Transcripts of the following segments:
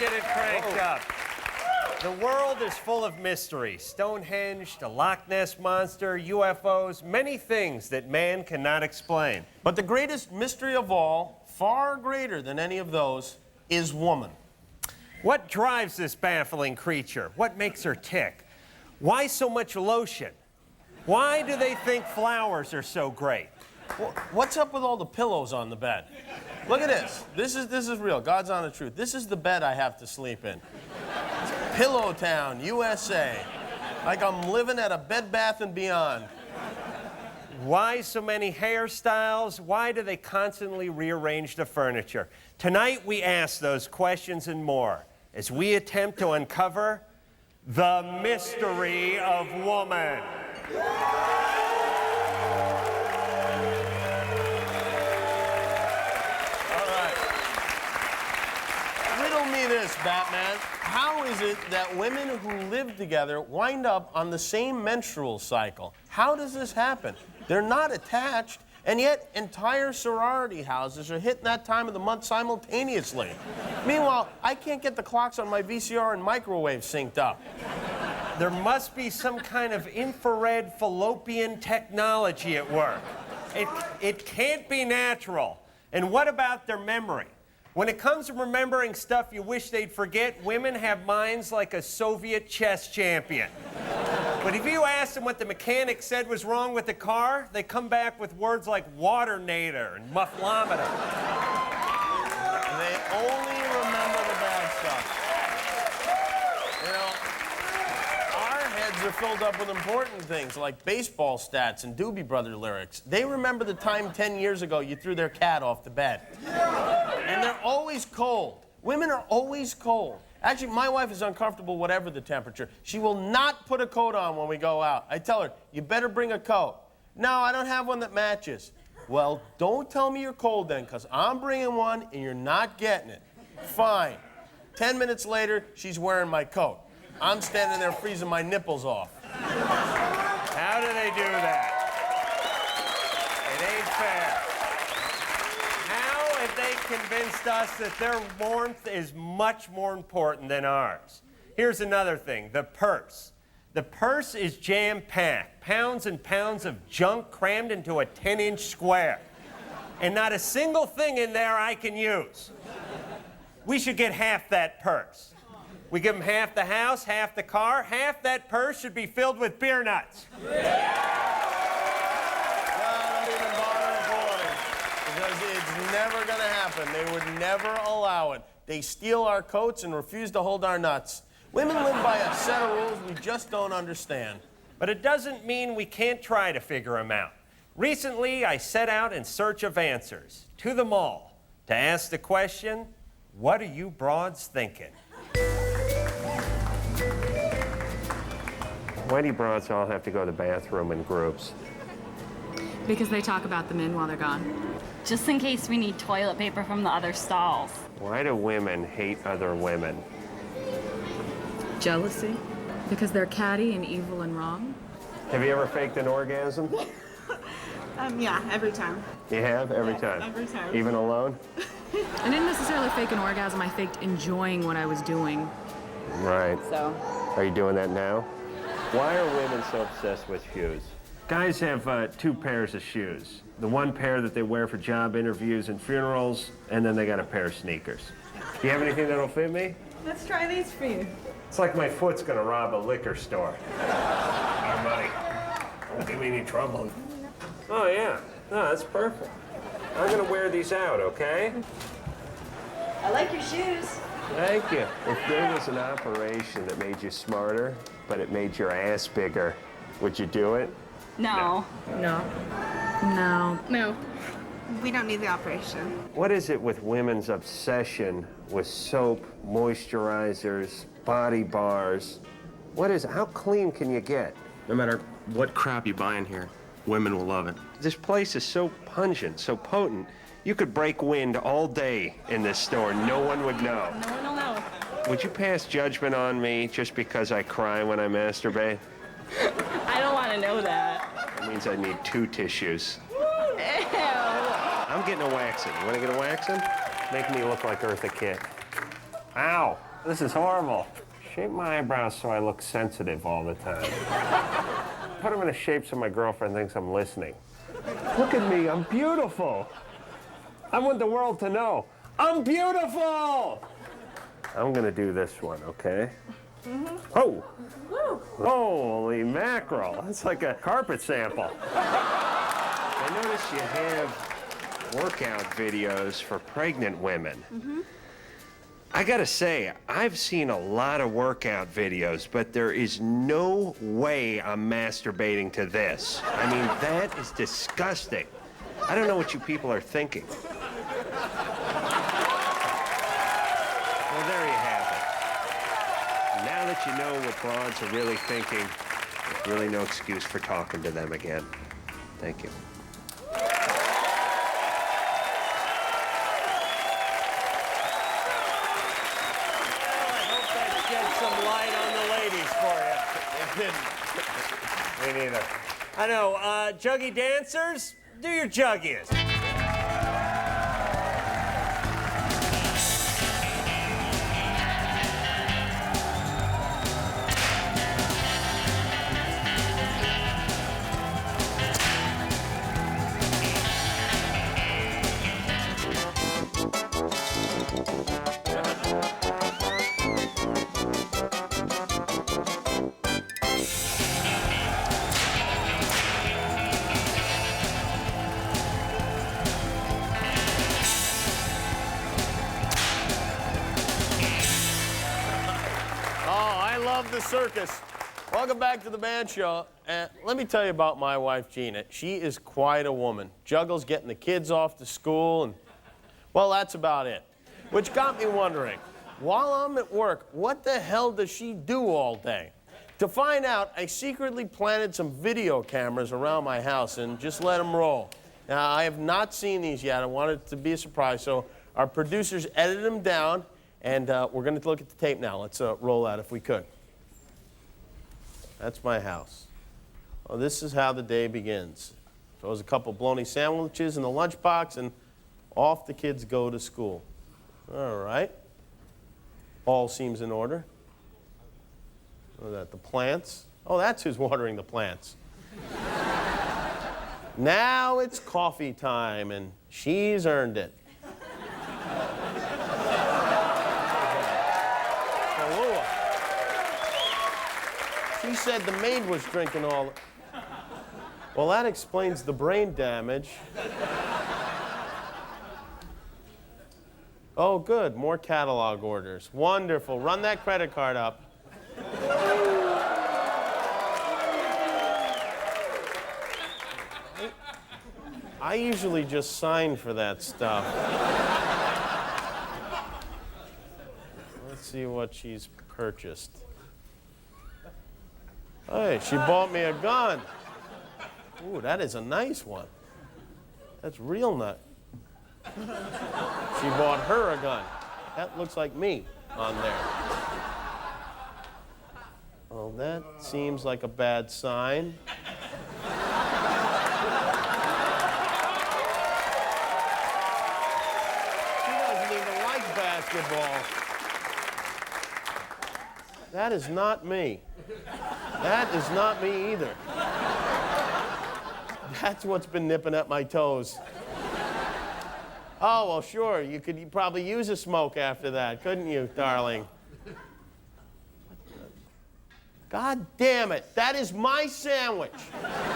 get it cranked up. The world is full of mysteries. Stonehenge, the Loch Ness Monster, UFOs, many things that man cannot explain. But the greatest mystery of all, far greater than any of those, is woman. What drives this baffling creature? What makes her tick? Why so much lotion? Why do they think flowers are so great? Well, what's up with all the pillows on the bed? Look at this. This is real. God's honest truth. This is the bed I have to sleep in. Pillow Town, USA. Like I'm living at a Bed Bath & Beyond. Why so many hairstyles? Why do they constantly rearrange the furniture? Tonight we ask those questions and more as we attempt to uncover the mystery of woman. All right. Riddle me this, Batman. How is it that women who live together wind up on the same menstrual cycle? How does this happen? They're not attached, and yet entire sorority houses are hitting that time of the month simultaneously. Meanwhile, I can't get the clocks on my VCR and microwave synced up. There must be some kind of infrared fallopian technology at work. It can't be natural. And what about their memory? When it comes to remembering stuff you wish they'd forget, women have minds like a Soviet chess champion. But if you ask them what the mechanic said was wrong with the car, they come back with words like waternator and mufflometer. They only remember the bad stuff. You know, our heads are filled up with important things like baseball stats and Doobie Brother lyrics. They remember the time 10 years ago you threw their cat off the bed. And they're always cold. Women are always cold. Actually, my wife is uncomfortable whatever the temperature. She will not put a coat on when we go out. I tell her, you better bring a coat. No, I don't have one that matches. Well, don't tell me you're cold then, because I'm bringing one and you're not getting it. Fine. 10 minutes later, she's wearing my coat. I'm standing there freezing my nipples off. How do they do that? It ain't fair. How have they convinced us that their warmth is much more important than ours? Here's another thing, the purse. The purse is jam-packed, pounds and pounds of junk crammed into a 10-inch square. And not a single thing in there I can use. We should get half that purse. We give them half the house, half the car. Half that purse should be filled with beer nuts. It's never gonna happen. They would never allow it. They steal our coats and refuse to hold our nuts. Women live by a set of rules we just don't understand. But it doesn't mean we can't try to figure them out. Recently, I set out in search of answers to them all to ask the question, what are you broads thinking? Why do you broads all have to go to the bathroom in groups? Because they talk about the men while they're gone. Just in case we need toilet paper from the other stalls. Why do women hate other women? Jealousy. Because they're catty and evil and wrong. Have you ever faked an orgasm? Yeah, every time. You have? Every time? Every time. Even alone? I didn't necessarily fake an orgasm, I faked enjoying what I was doing. Right. So. Are you doing that now? Why are women so obsessed with shoes? Guys have two pairs of shoes. The one pair that they wear for job interviews and funerals, and then they got a pair of sneakers. Do you have anything that'll fit me? Let's try these for you. It's like my foot's gonna rob a liquor store. Our money. Won't give me any trouble. Oh, yeah. No, that's perfect. I'm gonna wear these out, okay? I like your shoes. Thank you. If there was an operation that made you smarter, but it made your ass bigger, would you do it? No. No. No. No. We don't need the operation. What is it with women's obsession with soap, moisturizers, body bars? What is it? How clean can you get? No matter what crap you buy in here, women will love it. This place is so pungent, so potent. You could break wind all day in this store. No one would know. No one will know. Would you pass judgment on me just because I cry when I masturbate? I don't want to know that. That means I need 2 tissues. Ew. I'm getting a waxing. You want to get a waxing? Make me look like Eartha Kitt. Ow. This is horrible. Shape my eyebrows so I look sensitive all the time. Put them in a shape so my girlfriend thinks I'm listening. Look at me, I'm beautiful. I want the world to know, I'm beautiful! I'm gonna do this one, okay? Oh! Holy mackerel, that's like a carpet sample. I notice you have workout videos for pregnant women. I gotta say, I've seen a lot of workout videos, but there is no way I'm masturbating to this. I mean, that is disgusting. I don't know what you people are thinking. Well, there you have it. Now that you know what broads are really thinking, there's really no excuse for talking to them again. Thank you. Some light on the ladies for you. It didn't. Me neither. I know. Juggy dancers, do your juggiest. The circus. Welcome back to the band show. And let me tell you about my wife, Gina. She is quite a woman. Juggles getting the kids off to school, and, well, that's about it. Which got me wondering, while I'm at work, what the hell does she do all day? To find out, I secretly planted some video cameras around my house and just let them roll. Now, I have not seen these yet. I wanted it to be a surprise, so our producers edited them down, and we're going to look at the tape now. Let's roll that if we could. That's my house. Well, this is how the day begins. Throws a couple bologna sandwiches in the lunchbox, and off the kids go to school. All right. All seems in order. What is that, the plants? Oh, that's who's watering the plants. Now it's coffee time, and she's earned it. She said the maid was drinking all. Well, that explains the brain damage. Oh, good. More catalog orders. Wonderful. Run that credit card up. I usually just sign for that stuff. Let's see what she's purchased. Hey, she bought me a gun. Ooh, that is a nice one. That's real nice. She bought her a gun. That looks like me on there. Well, that seems like a bad sign. She doesn't even like basketball. That is not me. That is not me either. That's what's been nipping at my toes. Oh, well, sure. You could probably use a smoke after that, couldn't you, darling? God damn it. That is my sandwich.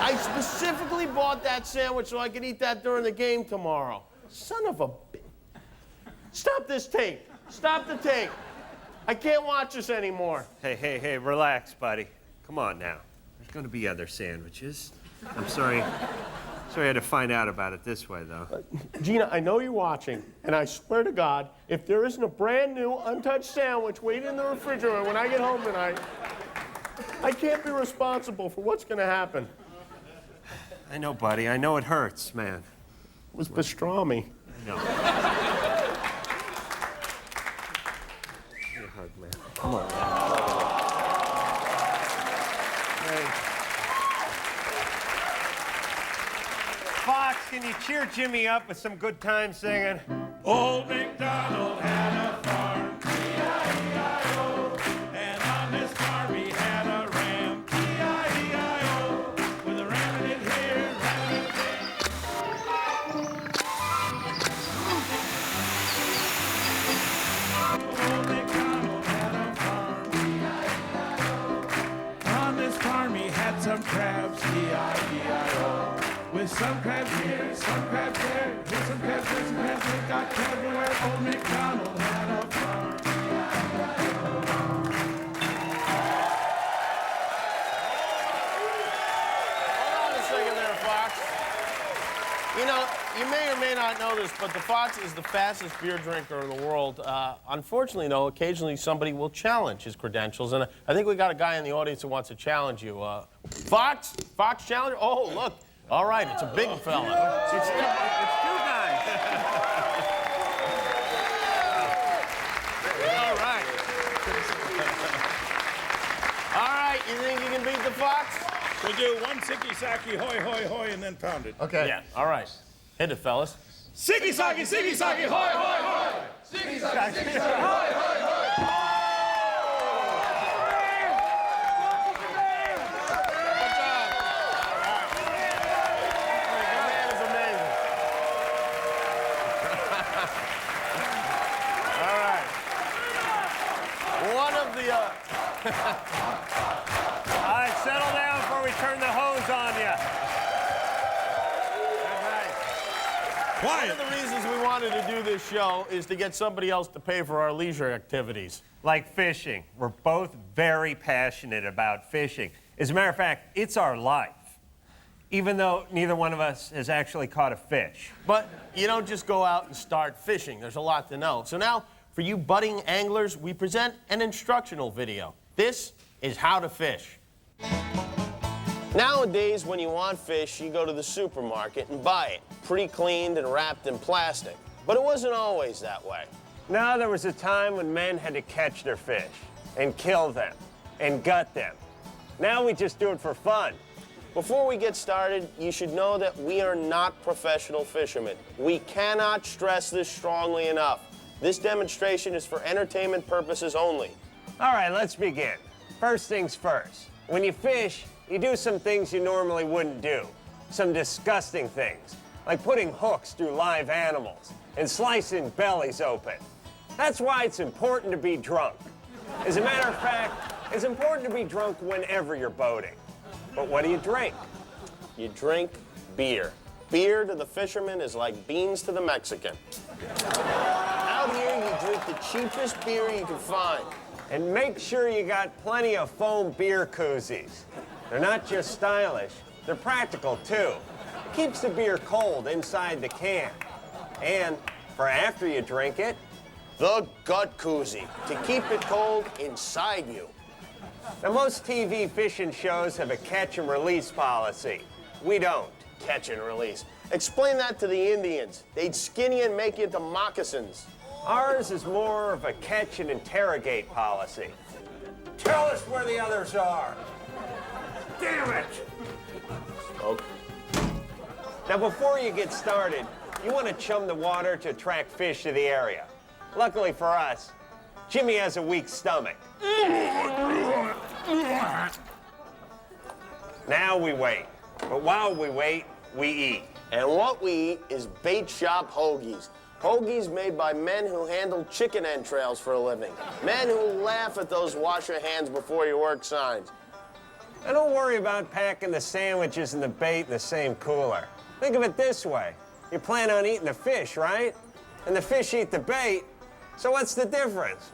I specifically bought that sandwich so I could eat that during the game tomorrow. Son of a bitch. Stop this tape. Stop the tape. I can't watch this anymore. Hey, relax, buddy. Come on now. There's going to be other sandwiches. I'm sorry. Sorry I had to find out about it this way, though. Gina, I know you're watching, and I swear to God, if there isn't a brand new, untouched sandwich waiting in the refrigerator when I get home tonight, I can't be responsible for what's going to happen. I know, buddy. I know it hurts, man. It was pastrami. I know. Give me a hug, man. Come on, man. Fox, can you cheer Jimmy up with some good time singing? Old MacDonald had a farm, E-I-E-I-O. crabs, E-I-E-I-O. With some crabs here, some crabs there, with some crabs there, some crabs there, got crabs everywhere. Old MacDonald had a farm. Hold on a second there, Fox. You know, you may or may not know this, but the Fox is the fastest beer drinker in the world. Unfortunately, though, occasionally somebody will challenge his credentials, and I think we got a guy in the audience who wants to challenge you. Fox? Fox challenger? Oh, look. All right, it's a big fella. It's two guys. All right. All right, you think you can beat the Fox? We do one sicky saki, hoy, hoy, hoy, and then pound it. Okay. Yeah, all right. Hit it, fellas. Sicky saki, hoy, hoy, hoy. Sicky saki, hoy, hoy, hoy. All right, settle down before we turn the hose on you. One of the reasons we wanted to do this show is to get somebody else to pay for our leisure activities. Like fishing. We're both very passionate about fishing. As a matter of fact, it's our life. Even though neither one of us has actually caught a fish. But you don't just go out and start fishing. There's a lot to know. So now, for you budding anglers, we present an instructional video. This is how to fish. Nowadays, when you want fish, you go to the supermarket and buy it, pre-cleaned and wrapped in plastic. But it wasn't always that way. No, there was a time when men had to catch their fish and kill them and gut them. Now we just do it for fun. Before we get started, you should know that we are not professional fishermen. We cannot stress this strongly enough. This demonstration is for entertainment purposes only. All right, let's begin. First things first. When you fish, you do some things you normally wouldn't do. Some disgusting things, like putting hooks through live animals and slicing bellies open. That's why it's important to be drunk. As a matter of fact, it's important to be drunk whenever you're boating. But what do you drink? You drink beer. Beer to the fisherman is like beans to the Mexican. Out here, you drink the cheapest beer you can find. And make sure you got plenty of foam beer koozies. They're not just stylish, they're practical too. It keeps the beer cold inside the can. And for after you drink it, The gut koozie, to keep it cold inside you. now most TV fishing shows have a catch and release policy. We don't. Catch and release. Explain that to the Indians. They'd skin you and make you into moccasins. Ours is more of a catch and interrogate policy. Tell us where the others are. Damn it! Okay. Now, before you get started, you want to chum the water to attract fish to the area. Luckily for us, Jimmy has a weak stomach. Now we wait. But while we wait, we eat. And what we eat is bait shop hoagies. Hoagies made by men who handle chicken entrails for a living. Men who laugh at those wash your hands before you work signs. And don't worry about packing the sandwiches and the bait in the same cooler. Think of it this way. You plan on eating the fish, right? And the fish eat the bait, so what's the difference?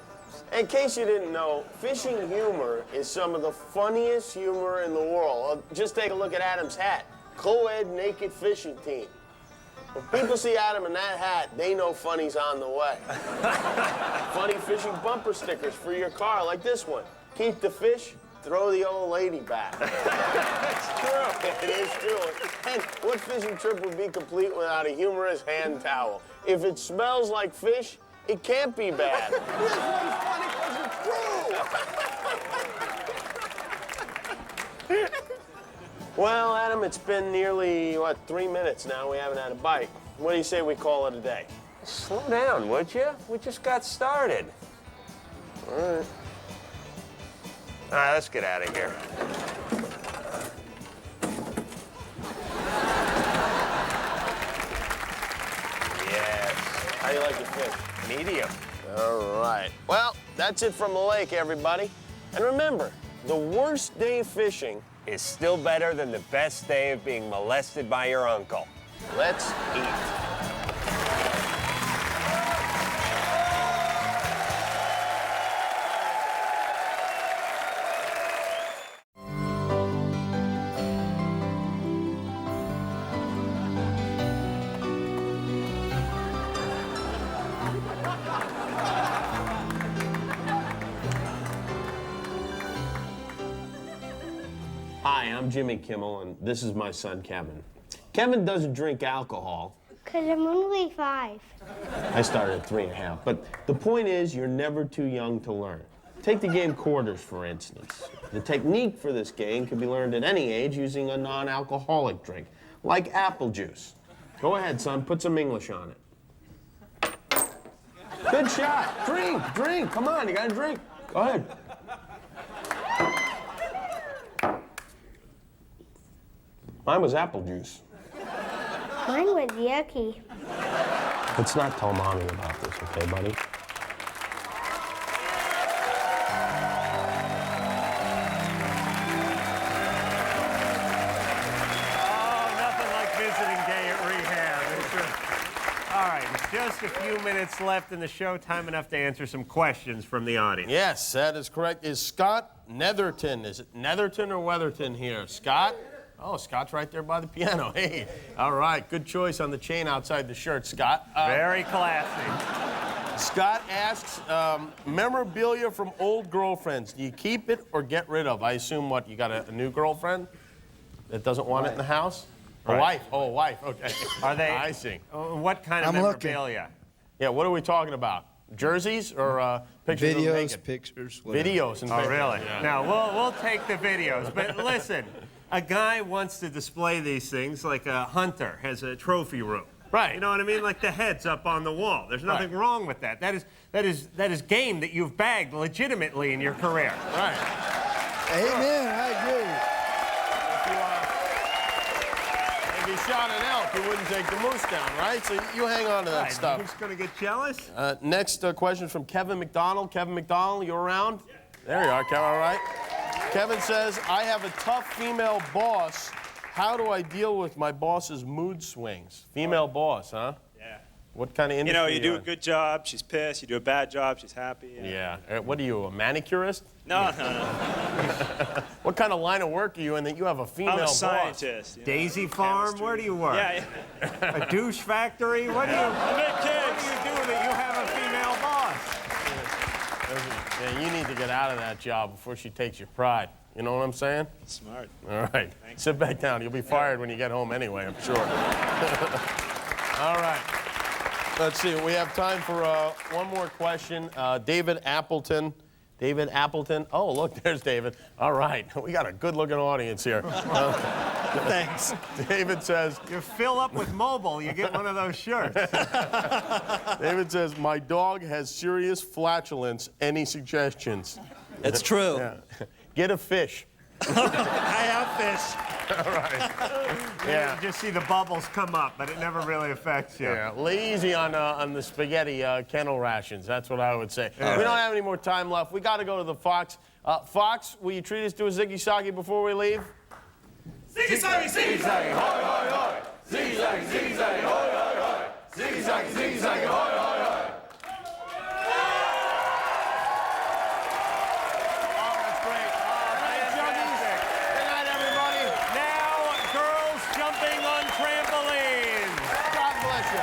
In case you didn't know, fishing humor is some of the funniest humor in the world. Just take a look at Adam's hat. Co-ed naked fishing team. When people see Adam in that hat, they know funny's on the way. Funny fishing bumper stickers for your car, like this one. Keep the fish, throw the old lady back. That's true. It is true. And what fishing trip would be complete without a humorous hand towel? If it smells like fish, it can't be bad. This one's funny because it's true. Well, Adam, it's been nearly, 3 minutes now. We haven't had a bite. What do you say we call it a day? Slow down, would you? We just got started. All right. All right, let's get out of here. Yes. How do you like your fish? Medium. All right. Well, that's it from the lake, everybody. And remember, the worst day fishing is still better than the best day of being molested by your uncle. Let's eat. Hi, I'm Jimmy Kimmel, and this is my son, Kevin. Kevin doesn't drink alcohol. Because I'm only 5. I started at 3.5. But the point is, you're never too young to learn. Take the game quarters, for instance. The technique for this game can be learned at any age using a non-alcoholic drink, like apple juice. Go ahead, son, put some English on it. Good shot. Drink. Come on, you gotta drink. Go ahead. Mine was apple juice. Mine was yucky. Let's not tell Mommy about this, okay, buddy? Oh, nothing like visiting gay at rehab. All right, just a few minutes left in the show. Time enough to answer some questions from the audience. Yes, that is correct. Is Scott Netherton? Is it Netherton or Weatherton here? Scott? Oh, Scott's right there by the piano. Hey, all right, good choice on the chain outside the shirt, Scott. Very classy. Scott asks, memorabilia from old girlfriends. Do you keep it or get rid of? I assume what, you got a new girlfriend that doesn't want it in the house? A wife. Oh, a wife. Okay. Are they? I see. What kind of memorabilia? Yeah, what are we talking about? Jerseys or pictures of Videos, naked? pictures, whatever. Videos and Oh, pictures. really? Yeah. No, we'll take the videos. But listen, a guy wants to display these things like a hunter has a trophy room. Right. You know what I mean? Like the head's up on the wall. There's nothing wrong with that. That is game that you've bagged legitimately in your career. Right. Amen, I agree. If you shot an elk, you wouldn't take the moose down, right? So you hang on to that Right, stuff. who's gonna get jealous? Next question from Kevin McDonald. Kevin McDonald, you around? There you are, Kevin, all right. Kevin says, I have a tough female boss. How do I deal with my boss's mood swings? Female boss, huh? Yeah. What kind of industry? You know, you do a in? good job, she's pissed. You do a bad job, she's happy. You know. Yeah. What are you, a manicurist? No. What kind of line of work are you in that you have a female I'm a boss? scientist. You know, Daisy Farm? chemistry. Where do you work? Yeah. A douche factory? What do you? I make What cakes. do you do that you have a female boss? Yeah, you need to get out of that job before she takes your pride. You know what I'm saying? Smart. All right. Thanks. Sit back down. You'll be fired when you get home anyway, I'm sure. All right. Let's see. We have time for one more question. David Appleton. David Appleton. Oh, look, there's David. All right. We got a good-looking audience here. Thanks. David says, You fill up with mobile, you get one of those shirts. David says, my dog has serious flatulence. Any suggestions? It's true. Yeah. Get a fish. I have fish. All right. Yeah. You just see the bubbles come up, but it never really affects you. Yeah, lay easy on the spaghetti kennel rations. That's what I would say. We don't have any more time left. We got to go to the Fox. Fox, will you treat us to a ziggy soggy before we leave? Ziggy zaggy, ziggy zaggy, hoi hoi hoi. Ziggy zaggy, hoi hoi hoi. Ziggy zaggy, hoi hoi hoi. Good night, everybody. Now, girls jumping on trampolines. God bless you.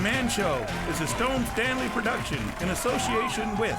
Man Show is a Stone Stanley production in association with